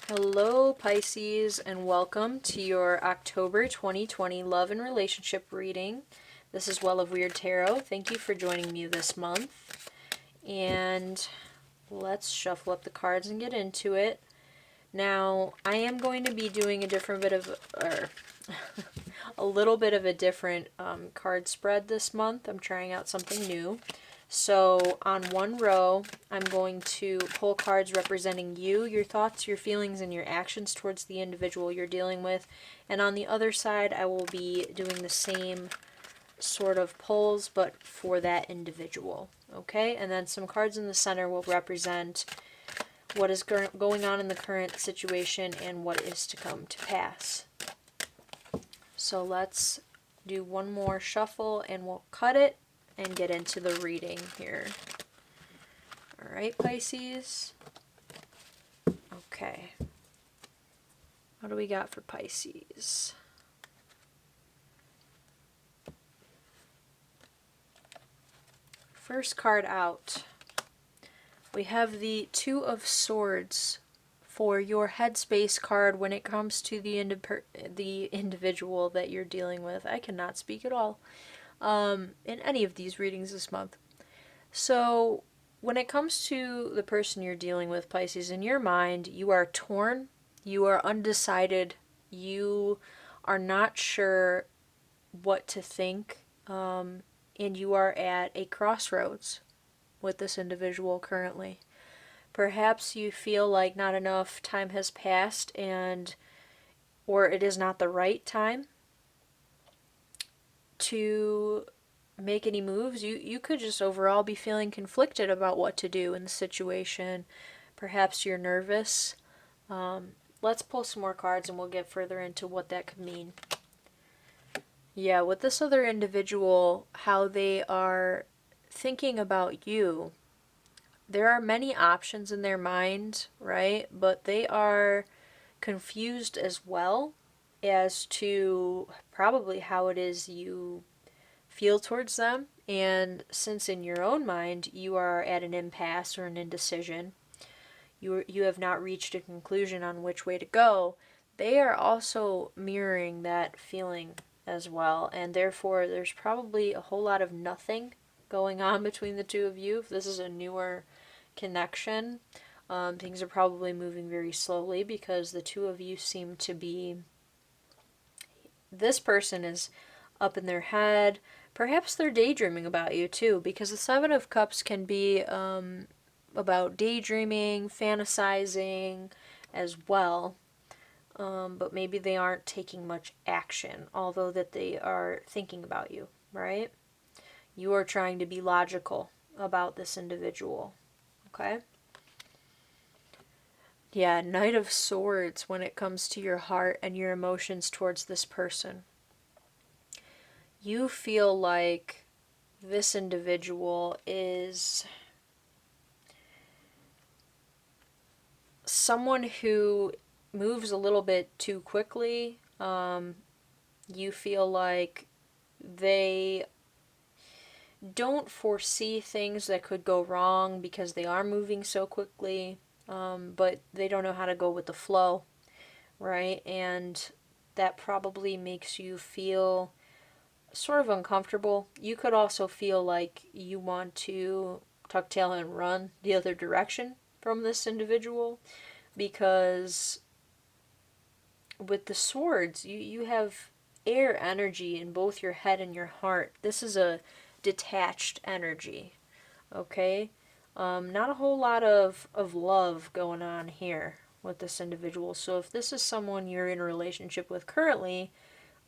Hello, Pisces, and welcome to your October 2020 love and relationship reading. This is Well of Wyrd Tarot. Thank you for joining me this month. And let's shuffle up the cards and get into it. Now, I am going to be doing a different bit of, a little bit of a different card spread this month. I'm trying out something new. So on one row, I'm going to pull cards representing you, your thoughts, your feelings, and your actions towards the individual you're dealing with. And on the other side, I will be doing the same sort of pulls, but for that individual. Okay? And then some cards in the center will represent what is going on in the current situation and what is to come to pass. So let's do one more shuffle and we'll cut it and get into the reading here. All right, Pisces. Okay. What do we got for Pisces? First card out. We have the Two of Swords for your headspace card when it comes to the individual that you're dealing with. I cannot speak at all in any of these readings this month. So when it comes to the person you're dealing with, Pisces, in your mind, you are torn, you are undecided, you are not sure what to think, and you are at a crossroads with this individual currently. Perhaps you feel like not enough time has passed or it is not the right time to make any moves. You could just overall be feeling conflicted about what to do in the situation. Perhaps you're nervous. Let's pull some more cards and we'll get further into what that could mean. Yeah, with this other individual, how they are thinking about you, there are many options in their mind, right? But they are confused as well as to probably how it is you feel towards them. And since in your own mind you are at an impasse or an indecision, you have not reached a conclusion on which way to go, they are also mirroring that feeling as well. And therefore there's probably a whole lot of nothing going on between the two of you. If this is a newer connection, things are probably moving very slowly because the two of you seem to be, this person is up in their head. Perhaps they're daydreaming about you too, because the Seven of Cups can be about daydreaming, fantasizing as well. But maybe they aren't taking much action, although that they are thinking about you, right? You are trying to be logical about this individual, okay? Yeah, Knight of Swords when it comes to your heart and your emotions towards this person. You feel like this individual is someone who moves a little bit too quickly. You feel like they don't foresee things that could go wrong because they are moving so quickly, but they don't know how to go with the flow, right? And that probably makes you feel sort of uncomfortable. You could also feel like you want to tuck tail and run the other direction from this individual, because with the swords, you have air energy in both your head and your heart. This is a detached energy, okay? Not a whole lot of love going on here with this individual. So if this is someone you're in a relationship with currently,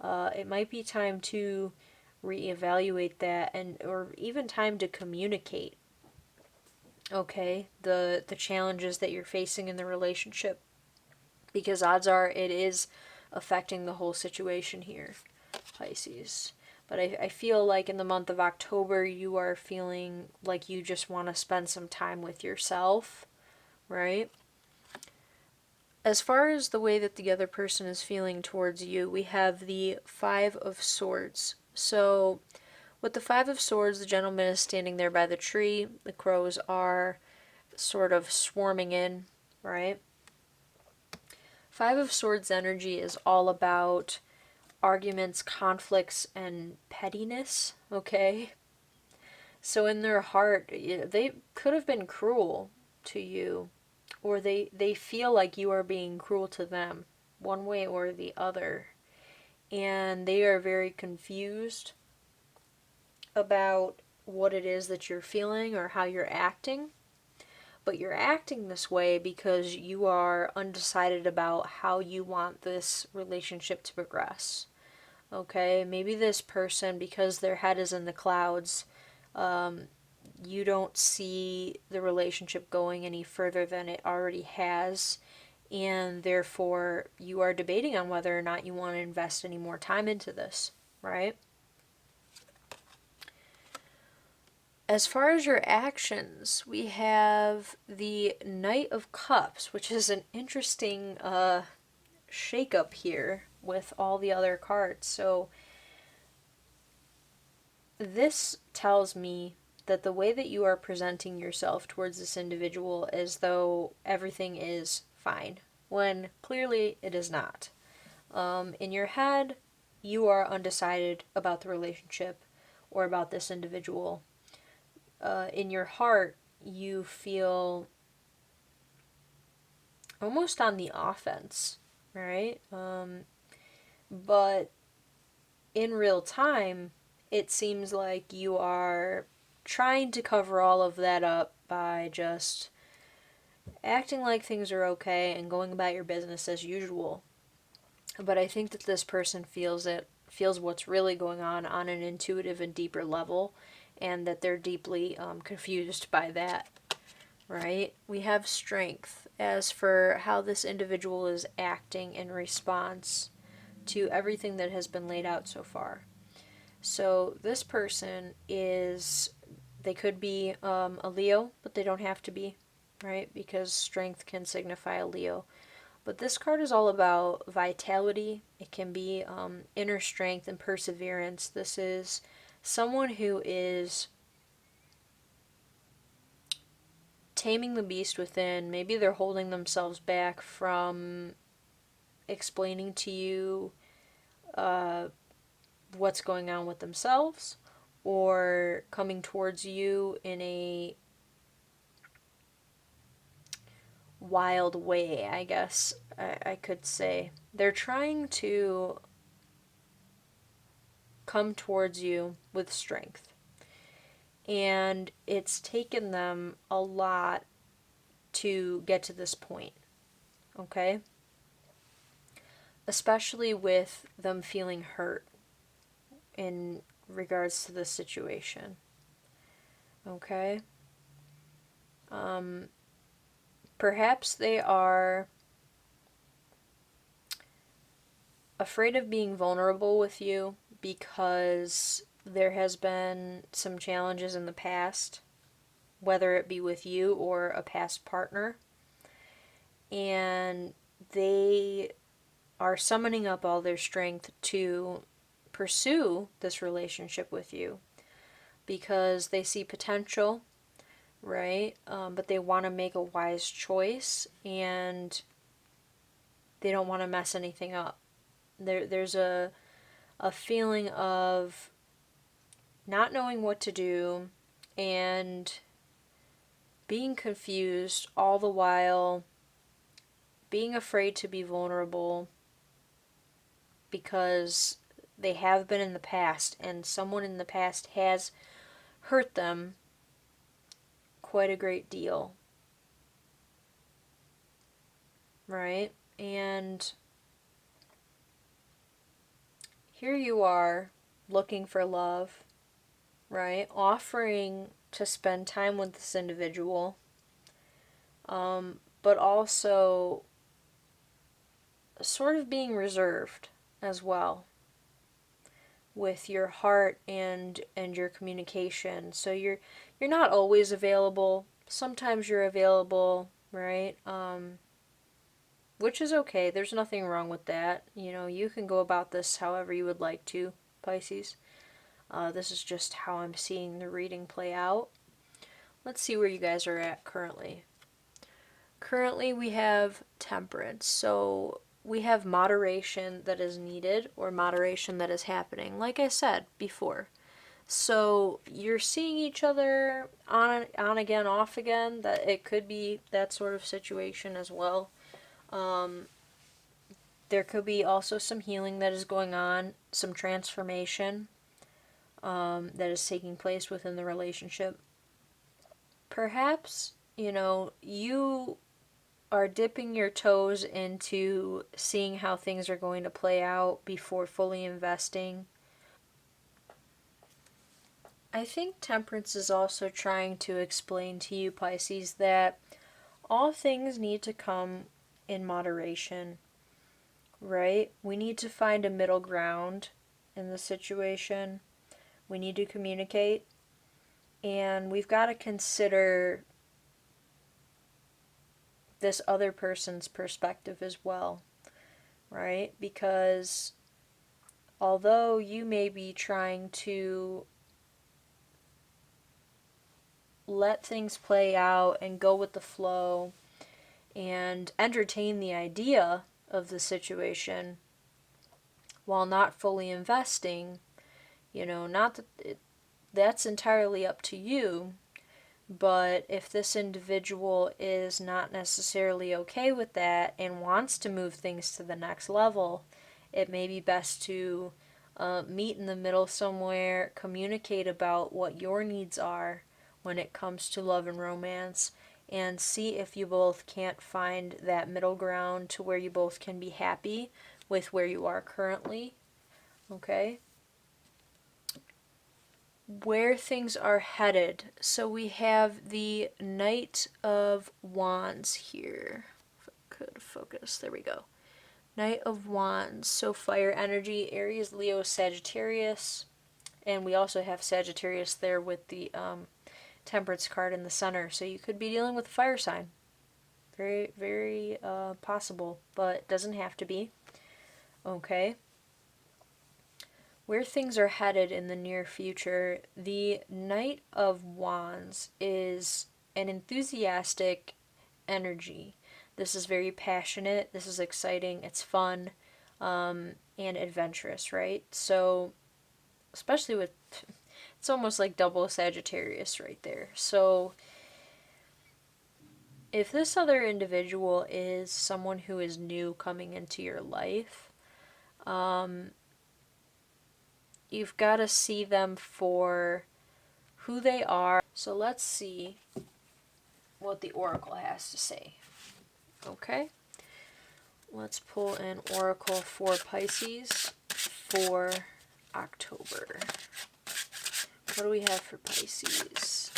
it might be time to reevaluate that, or even time to communicate, okay, the challenges that you're facing in the relationship, because odds are it is affecting the whole situation here, Pisces. But I feel like in the month of October you are feeling like you just want to spend some time with yourself, right? As far as the way that the other person is feeling towards you, we have the Five of Swords. So with the Five of Swords, the gentleman is standing there by the tree. The crows are sort of swarming in, right? Five of Swords energy is all about arguments, conflicts, and pettiness, okay? So in their heart, they could have been cruel to you, or they feel like you are being cruel to them, one way or the other. And they are very confused about what it is that you're feeling or how you're acting. But you're acting this way because you are undecided about how you want this relationship to progress. Okay, maybe this person, because their head is in the clouds, you don't see the relationship going any further than it already has, and therefore you are debating on whether or not you want to invest any more time into this, right? As far as your actions, we have the Knight of Cups, which is an interesting shake-up here with all the other cards. So this tells me that the way that you are presenting yourself towards this individual as though everything is fine, when clearly it is not. In your head, you are undecided about the relationship or about this individual. In your heart, you feel almost on the offense, right? But in real time, it seems like you are trying to cover all of that up by just acting like things are okay and going about your business as usual. But I think that this person feels what's really going on an intuitive and deeper level, and that they're deeply confused by that, right? We have Strength as for how this individual is acting in response to everything that has been laid out so far. So this person they could be a Leo, but they don't have to be, right? Because Strength can signify a Leo. But this card is all about vitality. It can be inner strength and perseverance. This is someone who is taming the beast within. Maybe they're holding themselves back from explaining to you what's going on with themselves, or coming towards you in a wild way, I guess I could say. They're trying to come towards you with strength. And it's taken them a lot to get to this point, okay? Especially with them feeling hurt in regards to this situation, okay? Perhaps they are afraid of being vulnerable with you because there has been some challenges in the past, whether it be with you or a past partner, and they are summoning up all their strength to pursue this relationship with you because they see potential, right? But they want to make a wise choice, and they don't want to mess anything up. There's a feeling of not knowing what to do and being confused, all the while being afraid to be vulnerable because they have been in the past, and someone in the past has hurt them quite a great deal, right? And here you are looking for love, right? Offering to spend time with this individual, but also sort of being reserved as well with your heart and your communication. So you're not always available. Sometimes you're available, right? Which is okay. There's nothing wrong with that. You know, you can go about this however you would like to, Pisces. This is just how I'm seeing the reading play out. Let's see where you guys are at currently. Currently, we have Temperance. So we have moderation that is needed or moderation that is happening, like I said before. So you're seeing each other on again, off again. That it could be that sort of situation as well. There could be also some healing that is going on, some transformation that is taking place within the relationship. Perhaps, you are dipping your toes into seeing how things are going to play out before fully investing. I think Temperance is also trying to explain to you, Pisces, that all things need to come in moderation, right? We need to find a middle ground in the situation. We need to communicate, and we've got to consider this other person's perspective as well, right? Because although you may be trying to let things play out and go with the flow and entertain the idea of the situation while not fully investing, not that that's entirely up to you, but if this individual is not necessarily okay with that and wants to move things to the next level, it may be best to meet in the middle somewhere, communicate about what your needs are when it comes to love and romance, and see if you both can't find that middle ground to where you both can be happy with where you are currently. Okay? Where things are headed. So we have the Knight of Wands here. If I could focus. There we go. Knight of Wands. So fire energy, Aries, Leo, Sagittarius. And we also have Sagittarius there with the Temperance card in the center. So you could be dealing with a fire sign. Very, very possible, but doesn't have to be. Okay. Where things are headed in the near future, the Knight of Wands is an enthusiastic energy. This is very passionate, this is exciting, it's fun, and adventurous, right? So, especially with, it's almost like double Sagittarius right there. So, if this other individual is someone who is new coming into your life, you've got to see them for who they are. So let's see what the Oracle has to say. Okay? Let's pull an Oracle for Pisces for October. What do we have for Pisces?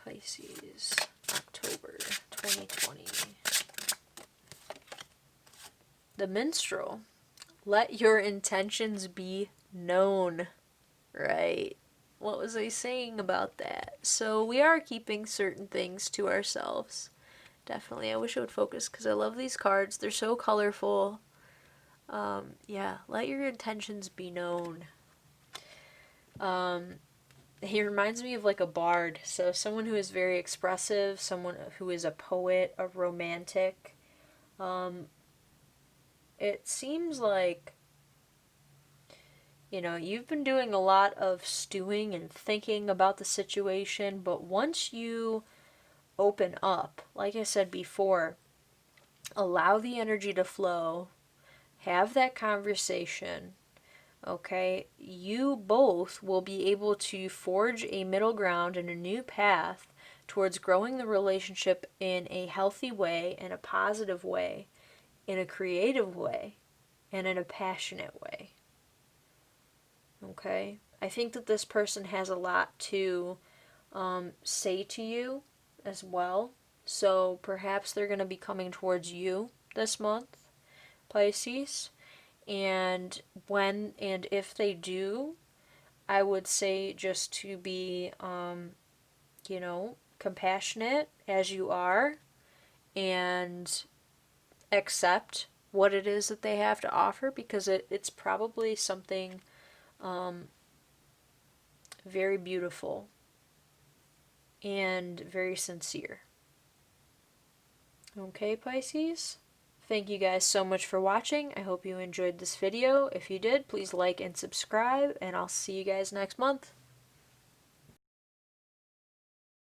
Pisces, October 2020. The Minstrel. Let your intentions be known. Right. What was I saying about that? So we are keeping certain things to ourselves. Definitely. I wish I would focus because I love these cards. They're so colorful. Yeah, let your intentions be known. He reminds me of like a bard. So someone who is very expressive, someone who is a poet, a romantic. It seems like you've been doing a lot of stewing and thinking about the situation, but once you open up, like I said before, allow the energy to flow, have that conversation, okay, you both will be able to forge a middle ground and a new path towards growing the relationship in a healthy way, in a positive way, in a creative way, and in a passionate way. Okay? I think that this person has a lot to say to you as well. So perhaps they're going to be coming towards you this month, Pisces. And when and if they do, I would say just to be, compassionate as you are and accept what it is that they have to offer because it's probably something very beautiful and very sincere. Okay, Pisces? Thank you guys so much for watching. I hope you enjoyed this video. If you did, please like and subscribe, and I'll see you guys next month.